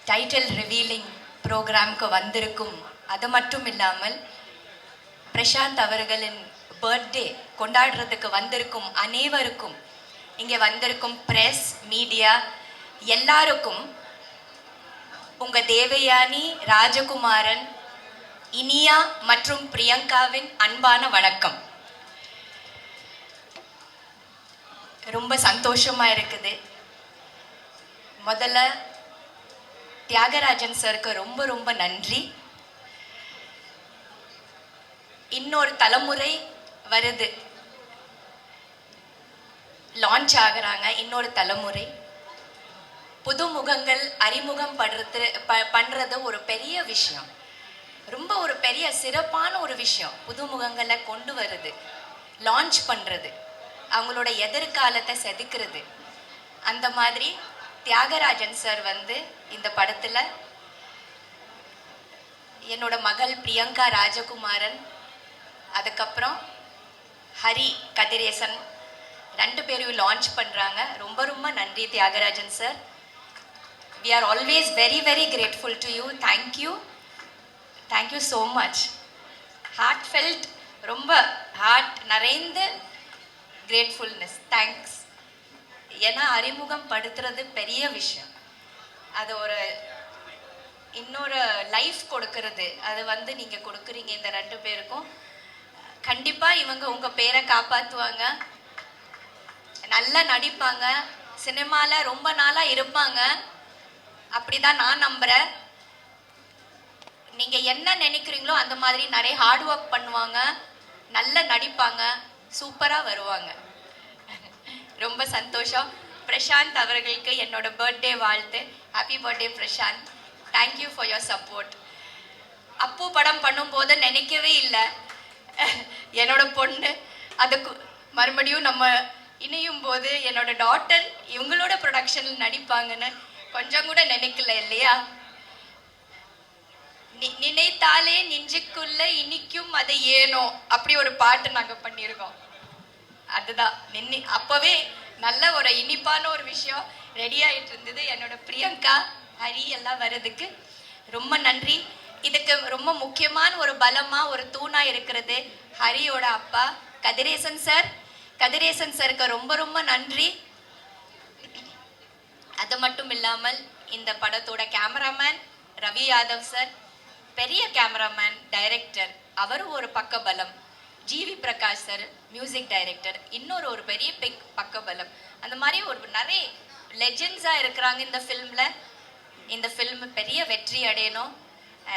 Title revealing ப்ரோக்ராம்க்கு வந்திருக்கும். அது மட்டும் இல்லாமல் பிரசாந்த் அவர்களின் பர்த்டே கொண்டாடுறதுக்கு வந்திருக்கும் அனைவருக்கும், இங்கே வந்திருக்கும் பிரஸ் மீடியா எல்லாருக்கும் உங்கள் தேவயானி, ராஜகுமாரன், இனியா மற்றும் பிரியங்காவின் அன்பான வணக்கம். ரொம்ப சந்தோஷமாக இருக்குது. முதல்ல தியாகராஜன் சருக்கு ரொம்ப ரொம்ப நன்றி. இன்னொரு தலைமுறை வருது, லான்ச் ஆகுறாங்க. இன்னொரு தலைமுறை புது முகங்கள் அறிமுகம் பண்ணுறது ஒரு பெரிய விஷயம், ரொம்ப ஒரு பெரிய சிறப்பான ஒரு விஷயம். புது முகங்களை கொண்டு வருது, லான்ச் பண்ணுறது, அவங்களோட எதிர்காலத்தை செதுக்கிறது. அந்த மாதிரி தியாகராஜன் சார் இந்த படத்தில் என்னோட மகள் பிரியங்கா ராஜகுமாரன், அதுக்கப்புறம் ஹரி கதிரேசன் 2 பேரையும் லான்ச் பண்ணுறாங்க. ரொம்ப ரொம்ப நன்றி Thiagarajan sir. We are always very very grateful to you. Thank you so much. Heartfelt, ரொம்ப ஹார்ட் நிறைந்த கிரேட்ஃபுல்னஸ், தேங்க்ஸ். ஏன்னா அறிமுகம் படுத்துறது பெரிய விஷயம். அது ஒரு இன்னொரு லைஃப் கொடுக்கறது. அது நீங்கள் கொடுக்குறீங்க இந்த 2 பேருக்கும். கண்டிப்பாக இவங்க உங்கள் பேரை காப்பாற்றுவாங்க, நல்லா நடிப்பாங்க, சினிமாவில் ரொம்ப நாளாக இருப்பாங்க. அப்படிதான் நான் நம்புகிறேன். நீங்கள் என்ன நினைக்கிறீங்களோ அந்த மாதிரி நிறைய ஹார்ட் ஒர்க் பண்ணுவாங்க, நல்லா நடிப்பாங்க, சூப்பராக வருவாங்க. ரொம்ப சந்தோஷம். பிரசாந்த் அவர்களுக்கு என்னோட பர்த்டே வாழ்த்து. Happy birthday Prashanth. Thank you for your support. Appu படம் பண்ணும்போது நினைக்கவே இல்லை என்னோட பொண்ணு அதுக்கு மறுபடியும் நம்ம இணையும் போது என்னோட டாட்டர் இவங்களோட ப்ரொடக்ஷனில் நடிப்பாங்கன்னு கொஞ்சம் கூட நினைக்கல இல்லையா? நினைத்தாலே நெஞ்சுக்குள்ள இனிக்கும் அது ஏனோ, அப்படி ஒரு பாட்டு நாங்கள் பண்ணியிருக்கோம். அதுதான் அப்போவே நல்ல ஒரு இனிப்பான ஒரு விஷயம் ரெடி ஆகிட்டு இருந்தது. என்னோட பிரியங்கா, ஹரி எல்லாம் வர்றதுக்கு ரொம்ப நன்றி. இதுக்கு ரொம்ப முக்கியமான ஒரு பலமாக ஒரு தூணாக இருக்கிறது ஹரியோட அப்பா கதிரேசன் சார். கதிரேசன் சாருக்கு ரொம்ப ரொம்ப நன்றி. அது மட்டும் இல்லாமல் இந்த படத்தோட கேமராமேன் ரவி யாதவ் சார், பெரிய கேமராமேன், டைரக்டர், அவரும் ஒரு பக்கபலம். GV Prakash sir music director, இன்னொரு ஒரு பெரிய பக்கபலம். அந்த மாதிரி ஒரு நிறைய லெஜெண்ட்ஸாக இருக்கிறாங்க இந்த ஃபில்மில். இந்த ஃபில்ம் பெரிய வெற்றி அடையணும்.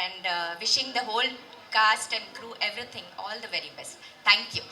And wishing the whole cast and crew everything, all the very best. Thank you.